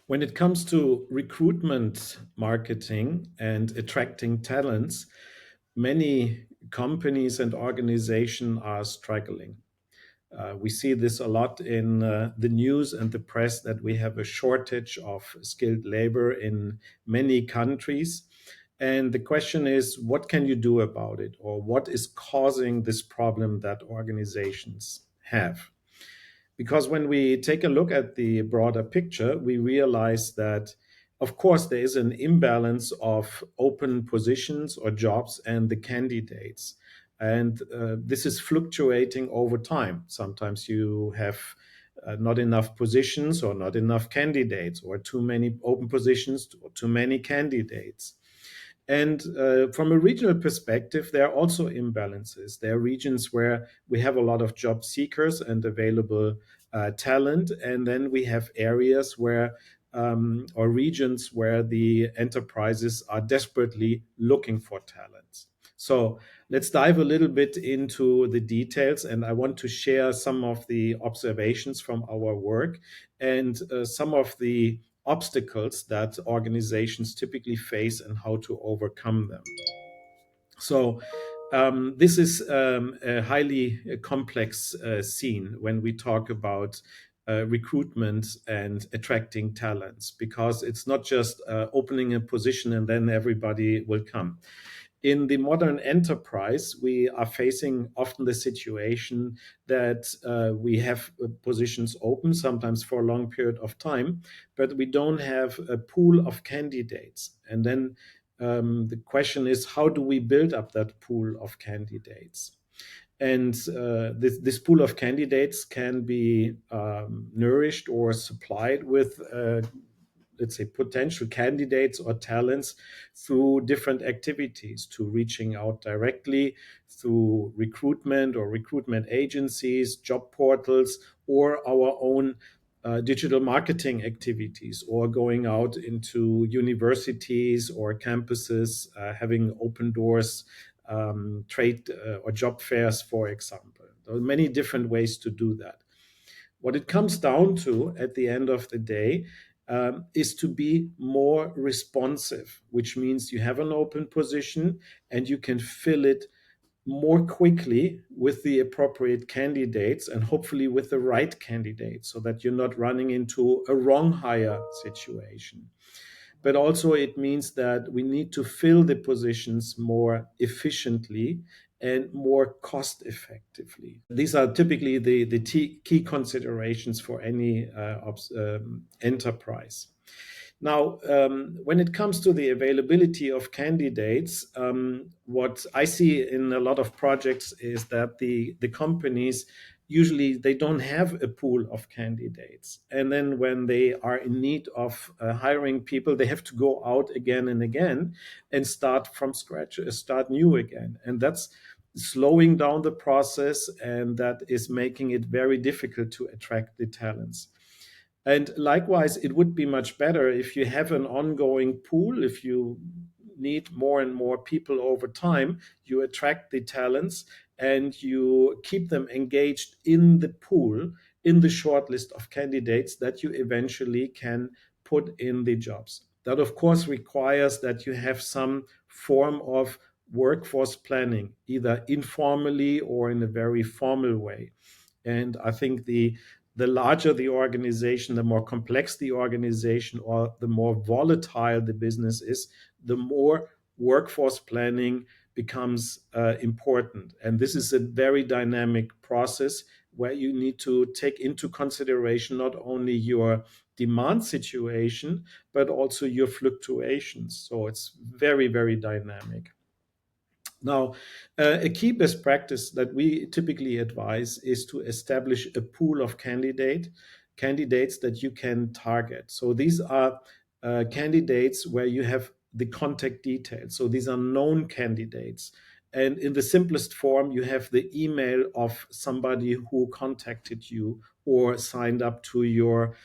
When it comes to recruitment marketing and attracting talents, many companies and organizations are struggling. We see this a lot in the news and the press that we have a shortage of skilled labor in many countries. And the question is, what can you do about it? Or what is causing this problem that organizations have? Because when we take a look at the broader picture, we realize that, of course, there is an imbalance of open positions or jobs and the candidates. And this is fluctuating over time. Sometimes you have not enough positions or not enough candidates, or too many open positions or too many candidates. And from a regional perspective, there are also imbalances. There are regions where we have a lot of job seekers and available talent, and then we have areas where or regions where the enterprises are desperately looking for talent. So let's dive a little bit into the details, and I want to share some of the observations from our work and some of the obstacles that organizations typically face and how to overcome them. So, this is a highly complex scene when we talk about recruitment and attracting talents, because it's not just opening a position and then everybody will come. In the modern enterprise, we are facing often the situation that we have positions open, sometimes for a long period of time, but we don't have a pool of candidates. And then the question is, how do we build up that pool of candidates? And this pool of candidates can be nourished or supplied with let's say, potential candidates or talents through different activities, to reaching out directly through recruitment or recruitment agencies, job portals, or our own digital marketing activities, or going out into universities or campuses, having open doors, trade or job fairs, for example. There are many different ways to do that. What it comes down to at the end of the day is to be more responsive, which means you have an open position and you can fill it more quickly with the appropriate candidates, and hopefully with the right candidates, so that you're not running into a wrong hire situation. But also, it means that we need to fill the positions more efficiently and more cost effectively. These are typically the key considerations for any enterprise. Now, when it comes to the availability of candidates, what I see in a lot of projects is that the companies usually they don't have a pool of candidates, and then when they are in need of hiring people, they have to go out again and again and start from scratch, start new again, and that's slowing down the process, and that is making it very difficult to attract the talents. And likewise, it would be much better if you have an ongoing pool. If you need more and more people over time, you attract the talents and you keep them engaged in the pool, in the short list of candidates that you eventually can put in the jobs. That, of course, requires that you have some form of workforce planning, either informally or in a very formal way. And I think the larger the organization, the more complex the organization, or the more volatile the business is, the more workforce planning becomes important. And this is a very dynamic process where you need to take into consideration not only your demand situation, but also your fluctuations. So it's very, very dynamic. Now, a key best practice that we typically advise is to establish a pool of candidates that you can target. So these are candidates where you have the contact details. So these are known candidates. And in the simplest form, you have the email of somebody who contacted you or signed up to your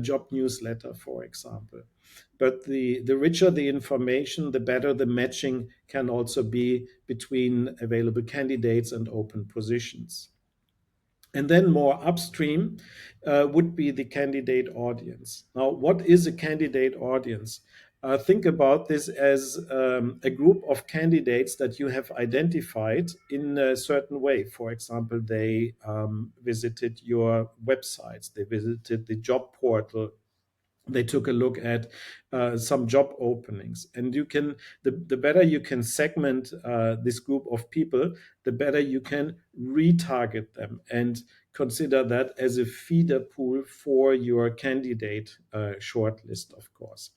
job newsletter, for example. But the richer the information, the better the matching can also be between available candidates and open positions. And then more upstream would be the candidate audience. Now, what is a candidate audience? Think about this as a group of candidates that you have identified in a certain way. For example, they visited your websites, they visited the job portal, they took a look at some job openings, and you can the better you can segment this group of people, the better you can retarget them and consider that as a feeder pool for your candidate shortlist, of course.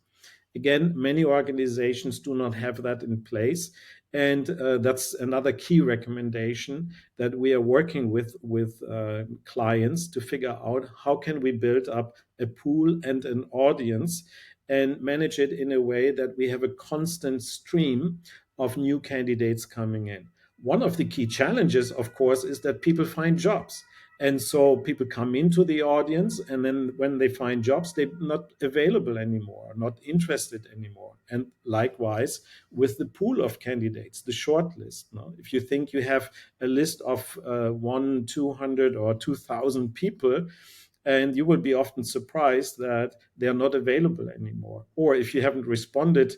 Again, many organizations do not have that in place, and that's another key recommendation that we are working with clients to figure out how can we build up a pool and an audience and manage it in a way that we have a constant stream of new candidates coming in. One of the key challenges, of course, is that people find jobs. And so people come into the audience, and then when they find jobs, they're not available anymore, not interested anymore. And likewise with the pool of candidates, the short list. No? If you think you have a list of 200 or 2,000 people, and you will be often surprised that they are not available anymore. Or if you haven't responded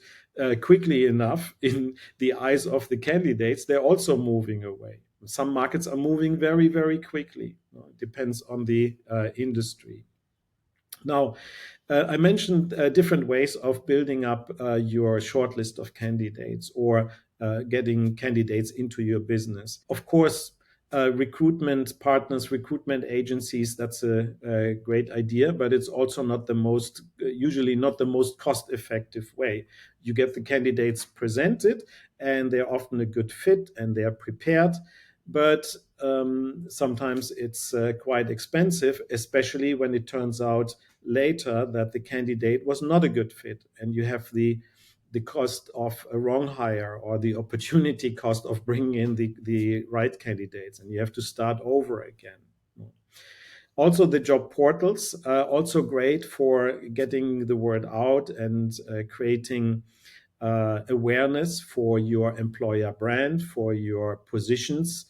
quickly enough in the eyes of the candidates, they're also moving away. Some markets are moving very, very quickly. It depends on the industry. Now, I mentioned different ways of building up your shortlist of candidates or getting candidates into your business. Of course, recruitment partners, recruitment agencies, that's a great idea, but it's also not the most, usually not the most cost effective way. You get the candidates presented, and they're often a good fit and they're prepared. But sometimes it's quite expensive, especially when it turns out later that the candidate was not a good fit, and you have the cost of a wrong hire or the opportunity cost of bringing in the right candidates, and you have to start over again. Also, the job portals are also great for getting the word out and creating awareness for your employer brand, for your positions.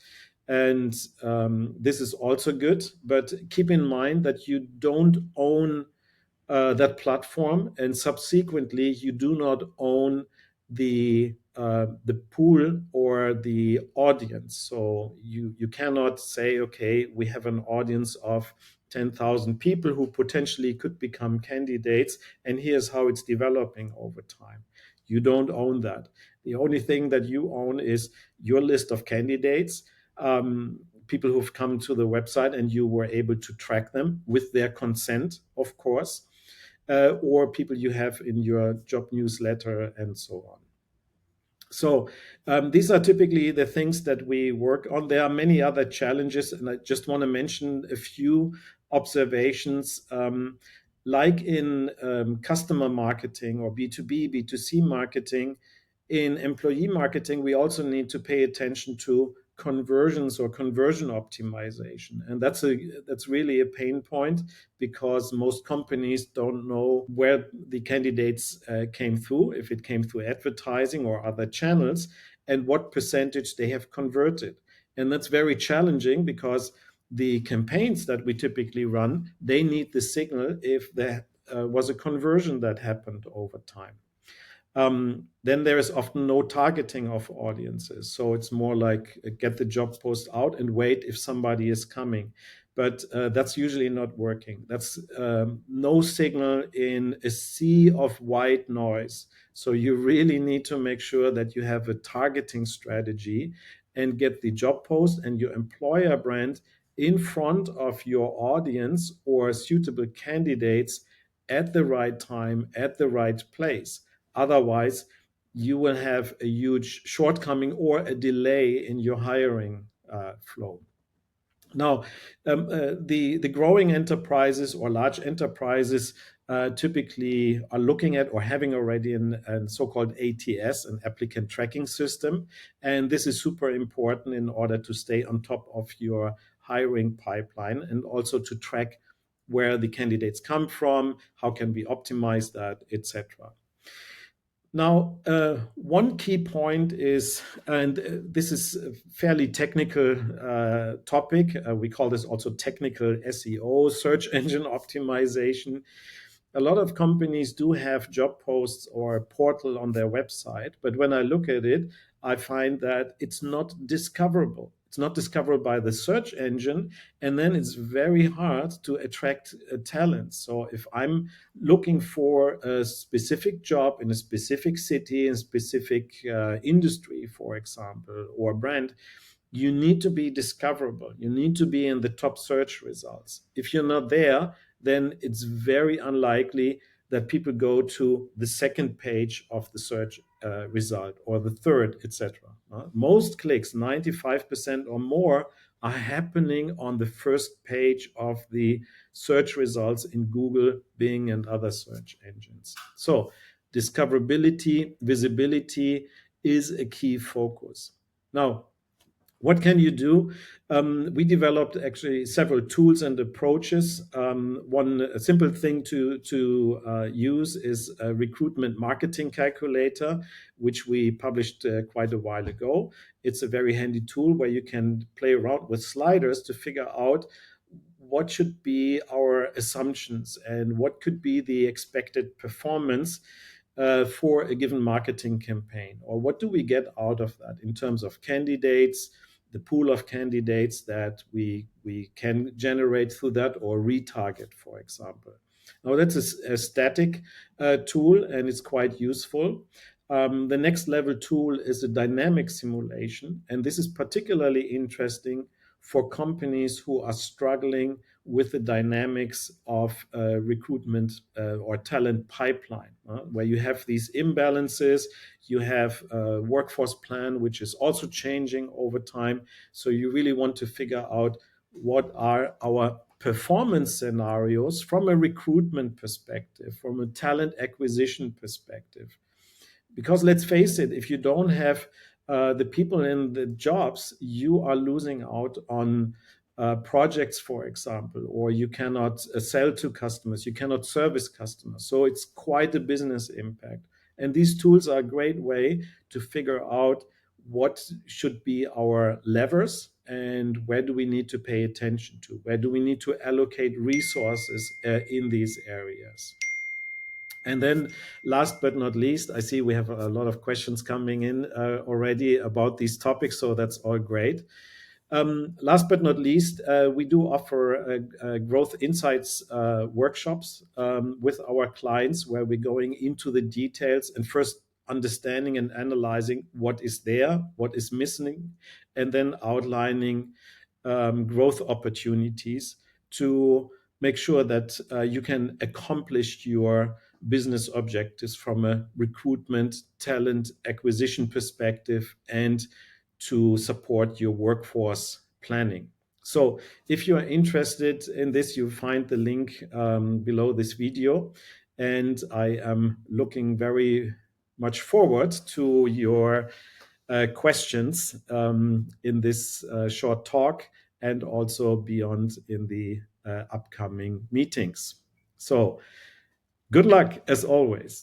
And this is also good, but keep in mind that you don't own that platform, and subsequently you do not own the pool or the audience. So you cannot say, okay, we have an audience of 10,000 people who potentially could become candidates, and here's how it's developing over time. You don't own that. The only thing that you own is your list of candidates, people who've come to the website, and you were able to track them with their consent, of course, or people you have in your job newsletter, and so on. So these are typically the things that we work on. There are many other challenges, and I just want to mention a few observations. Like in customer marketing or B2B, B2C marketing, in employee marketing, we also need to pay attention to conversions or conversion optimization. And that's really a pain point, because most companies don't know where the candidates came through, if it came through advertising or other channels, and what percentage they have converted. And that's very challenging, because the campaigns that we typically run, they need the signal if there was a conversion that happened over time. Then there is often no targeting of audiences. So it's more like get the job post out and wait if somebody is coming. But that's usually not working. That's no signal in a sea of white noise. So you really need to make sure that you have a targeting strategy and get the job post and your employer brand in front of your audience or suitable candidates at the right time, at the right place. Otherwise, you will have a huge shortcoming or a delay in your hiring flow. Now, the growing enterprises or large enterprises typically are looking at or having already a so-called ATS, an applicant tracking system. And this is super important in order to stay on top of your hiring pipeline, and also to track where the candidates come from, how can we optimize that, etc. Now, one key point is, and this is a fairly technical topic. We call this also technical SEO, search engine optimization. A lot of companies do have job posts or a portal on their website, but when I look at it, I find that it's not discoverable. It's not discoverable by the search engine, and then it's very hard to attract talent. So if I'm looking for a specific job in a specific city, in a specific industry, for example, or brand, you need to be discoverable. You need to be in the top search results. If you're not there, then it's very unlikely that people go to the second page of the search result or the third, etc. Most clicks, 95% or more, are happening on the first page of the search results in Google, Bing, and other search engines. So, discoverability, visibility is a key focus. Now, what can you do? We developed actually several tools and approaches. One simple thing to use is a recruitment marketing calculator, which we published quite a while ago. It's a very handy tool where you can play around with sliders to figure out what should be our assumptions and what could be the expected performance for a given marketing campaign, or what do we get out of that in terms of candidates, the pool of candidates that we can generate through that, or retarget, for example. Now that's a static tool, and it's quite useful. The next level tool is a dynamic simulation, and this is particularly interesting for companies who are struggling with the dynamics of recruitment or talent pipeline, where you have these imbalances, you have a workforce plan which is also changing over time. So you really want to figure out what are our performance scenarios from a recruitment perspective, from a talent acquisition perspective. Because let's face it, if you don't have the people in the jobs, you are losing out on projects, for example, or you cannot sell to customers, you cannot service customers. So it's quite a business impact. And these tools are a great way to figure out what should be our levers and where do we need to pay attention to, where do we need to allocate resources in these areas. And then, last but not least, I see we have a lot of questions coming in already about these topics, so that's all great. Last but not least, we do offer growth insights workshops with our clients, where we're going into the details and first understanding and analyzing what is there, what is missing, and then outlining growth opportunities to make sure that you can accomplish your business objectives from a recruitment, talent acquisition perspective, and to support your workforce planning. So if you are interested in this, you find the link below this video. And I am looking very much forward to your questions in this short talk, and also beyond in the upcoming meetings. So good luck as always.